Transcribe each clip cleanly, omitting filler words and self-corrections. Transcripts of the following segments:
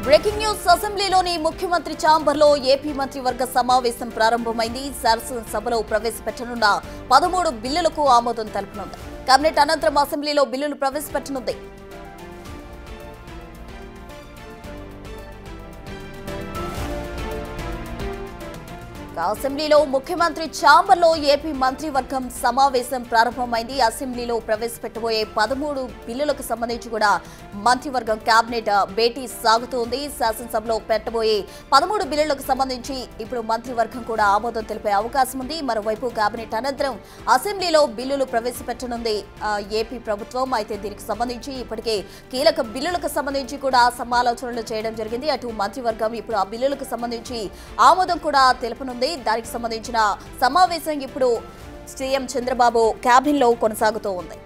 Breaking news అసెంబ్లీలోని ముఖ్యమంత్రి ఛాంబర్లో AP మంత్రివర్గ సమావేశం ప్రారంభమైంది. శాసనసభలో ప్రవేశపెట్టనున్న 13 బిల్లులకు ఆమోదం తెలపనుంది. కేబినెట్ అనంతరం అసెంబ్లీలో బిల్లులు ప్రవేశపెట్టనుంది. అసెంబ్లీలో ముఖ్యమంత్రి ఛాంబర్లో ఏపీ మంత్రివర్గం సమావేశం ప్రారంభమైంది. అసెంబ్లీలో ప్రవేశపెట్టబోయే 13 బిల్లులకు సంబంధించి కూడా మంత్రివర్గం కేబినెట్ భేటీ సాగుతోంది. శాసనసభలో పెట్టబోయే 13 బిల్లులకు సంబంధించి ఇప్పుడు మంత్రివర్గం కూడా ఆమోదం తెలిపే అవకాశం ఉంది. మరోవైపు కేబినెట్ అనంతరం అసెంబ్లీలో బిల్లులు ప్రవేశపెట్టనుంది ఏపీ ప్రభుత్వం. అయితే దీనికి సంబంధించి ఇప్పటికే కీలక బిల్లులకు సంబంధించి కూడా సమాలోచనలు చేయడం జరిగింది. అటు మంత్రివర్గం ఇప్పుడు ఆ బిల్లులకు సంబంధించి ఆమోదం కూడా తెలుపనుంది. దానికి సంబంధించిన సమావేశం ఇప్పుడు సీఎం చంద్రబాబు క్యాబిన్ లో కొనసాగుతూ ఉంది.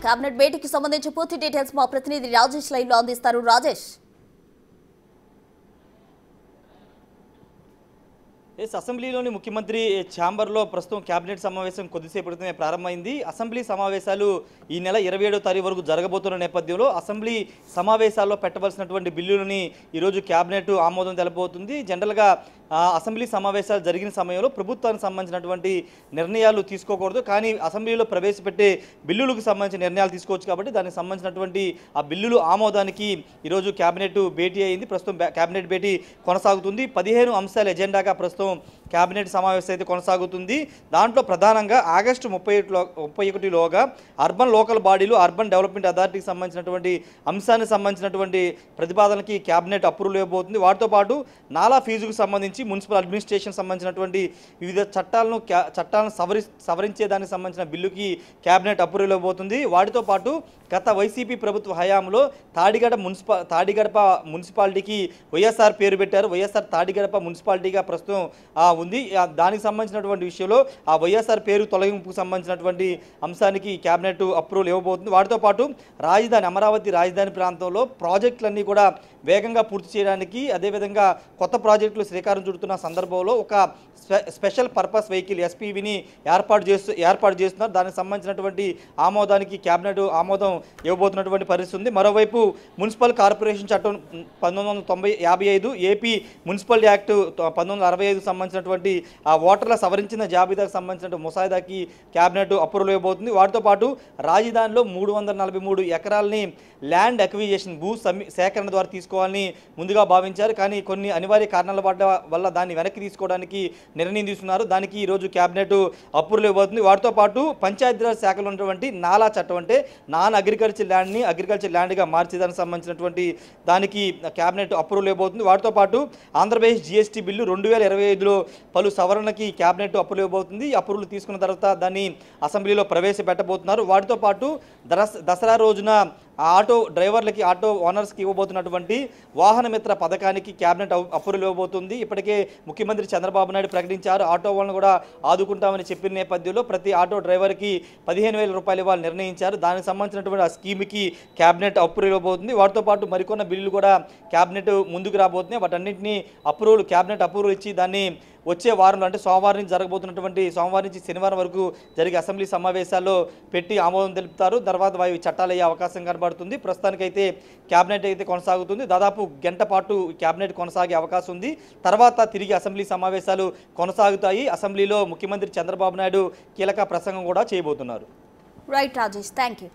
కేబినెట్ భేటీకి సంబంధించి పూర్తి డీటెయిల్స్ మా ప్రతినిధి రాజేష్ లైవ్ లో అందిస్తారు. రాజేష్, అసెంబ్లీలోని ముఖ్యమంత్రి ఛాంబర్లో ప్రస్తుతం కేబినెట్ సమావేశం కొద్దిసేపు క్రితమే ప్రారంభమైంది. అసెంబ్లీ సమావేశాలు ఈ నెల 27వ తారీఖు వరకు జరగబోతున్న నేపథ్యంలో అసెంబ్లీ సమావేశాల్లో పెట్టవలసినటువంటి బిల్లులని ఈరోజు కేబినెట్ ఆమోదం తెలపబోతుంది. జనరల్గా అసెంబ్లీ సమావేశాలు జరిగిన సమయంలో ప్రభుత్వానికి సంబంధించినటువంటి నిర్ణయాలు తీసుకోకూడదు, కానీ అసెంబ్లీలో ప్రవేశపెట్టే బిల్లులకు సంబంధించిన నిర్ణయాలు తీసుకోవచ్చు. కాబట్టి దానికి సంబంధించినటువంటి ఆ బిల్లులు ఆమోదానికి ఈరోజు కేబినెట్ భేటీ అయింది. ప్రస్తుతం కేబినెట్ భేటీ కొనసాగుతుంది. 15 అంశాల ఎజెండాగా ప్రస్తుతం కేబినెట్ సమావేశం అయితే కొనసాగుతుంది. దాంట్లో ప్రధానంగా ఆగస్టు 31లోగా అర్బన్ లోకల్ బాడీలు అర్బన్ డెవలప్మెంట్ అథారిటీకి సంబంధించినటువంటి అంశానికి సంబంధించినటువంటి ప్రతిపాదనకి కేబినెట్ అప్రూవల్ ఇవ్వబోతుంది. వాటితో పాటు నాలా ఫీజుకు సంబంధించి మున్సిపల్ అడ్మినిస్ట్రేషన్ సంబంధించినటువంటి వివిధ చట్టాలను సవరించే దానికి సంబంధించిన బిల్లుకి కేబినెట్ అప్రూవల్ ఇవ్వబోతుంది. వాటితో పాటు గత వైసీపీ ప్రభుత్వ హయాంలో తాడిగడప మున్సిపాలిటీకి వైఎస్ఆర్ పేరు పెట్టారు. వైఎస్ఆర్ తాడిగడప మున్సిపాలిటీగా ప్రస్తుతం ఉంది. దానికి సంబంధించినటువంటి విషయంలో ఆ వైఎస్ఆర్ పేరు తొలగింపుకు సంబంధించినటువంటి అంశానికి కేబినెట్ అప్రూవల్ ఇవ్వబోతుంది. వాటితో పాటు అమరావతి రాజధాని ప్రాంతంలో ప్రాజెక్టులన్నీ కూడా వేగంగా పూర్తి చేయడానికి, అదేవిధంగా కొత్త ప్రాజెక్టులు శ్రీకారం చుడుతున్న సందర్భంలో ఒక స్పెషల్ పర్పస్ వెహికల్ ఎస్పీవీని ఏర్పాటు చేస్తున్నారు. దానికి సంబంధించినటువంటి ఆమోదానికి కేబినెట్ ఆమోదం ఇవ్వబోతున్నటువంటి పరిస్థితి ఉంది. మరోవైపు మున్సిపల్ కార్పొరేషన్ చట్టం 1955, ఏపీ మున్సిపల్ యాక్ట్ 1965 సంబంధించినటువంటి ఆ ఓటర్ల సవరించిన జాబితాకు సంబంధించిన ముసాయిదాకి కేబినెట్ అప్రూవల్ ఇవ్వబోతుంది. వాటితో పాటు రాజధానిలో 343 ఎకరాలని ల్యాండ్ అక్విజిషన్ సేకరణ ద్వారా తీసుకోవాలని ముందుగా భావించారు, కానీ కొన్ని అనివార్య కారణాల వల్ల దాన్ని వెనక్కి తీసుకోవడానికి నిర్ణయం తీసుకున్నారు. దానికి ఈరోజు కేబినెట్ అప్రూవల్ ఇవ్వబోతుంది. వాటితో పాటు పంచాయతీరాజ్ శాఖలో ఉన్నటువంటి నాలా చట్టం, అంటే నాన్ అగ్రికల్చర్ ల్యాండ్ని అగ్రికల్చర్ ల్యాండ్గా మార్చేదానికి సంబంధించినటువంటి దానికి కేబినెట్ అప్రూవల్ ఇవ్వబోతుంది. వాటితో పాటు ఆంధ్రప్రదేశ్ జీఎస్టీ బిల్లు 2025లో పలు సవరణకి కేబినెట్ అప్రూవల్ ఇవ్వబోతుంది. అప్రూవల్ తీసుకున్న తర్వాత దాన్ని అసెంబ్లీలో ప్రవేశపెట్టబోతున్నారు. వాటితో పాటు దసరా రోజున ఆటో డ్రైవర్లకి, ఆటో ఓనర్స్కి ఇవ్వబోతున్నటువంటి వాహన మిత్ర పథకానికి కేబినెట్ అప్రూవల్ ఇవ్వబోతుంది. ఇప్పటికే ముఖ్యమంత్రి చంద్రబాబు నాయుడు ప్రకటించారు. ఆటో వాళ్ళను కూడా ఆదుకుంటామని చెప్పిన నేపథ్యంలో ప్రతి ఆటో డ్రైవర్కి 15,000 రూపాయలు ఇవ్వాలని నిర్ణయించారు. దానికి సంబంధించినటువంటి ఆ స్కీమ్కి కేబినెట్ అప్రూవల్ ఇవ్వబోతుంది. వాటితో పాటు మరికొన్న బిల్లులు కూడా కేబినెట్ ముందుకు రాబోతున్నాయి. వాటన్నింటినీ కేబినెట్ అప్రూవల్ ఇచ్చి దాన్ని వచ్చే వారంలో, అంటే సోమవారం నుంచి శనివారం వరకు జరిగే అసెంబ్లీ సమావేశాల్లో పెట్టి ఆమోదం తెలుపుతారు. తర్వాత చట్టాలు అయ్యే అవకాశం కనబడుతుంది. ప్రస్తుతానికైతే కేబినెట్ అయితే కొనసాగుతుంది. దాదాపు గంట పాటు కేబినెట్ కొనసాగే అవకాశం ఉంది. తర్వాత తిరిగి అసెంబ్లీ సమావేశాలు కొనసాగుతాయి. అసెంబ్లీలో ముఖ్యమంత్రి చంద్రబాబు నాయుడు కీలక ప్రసంగం కూడా చేయబోతున్నారు. Right Rajesh, thank you.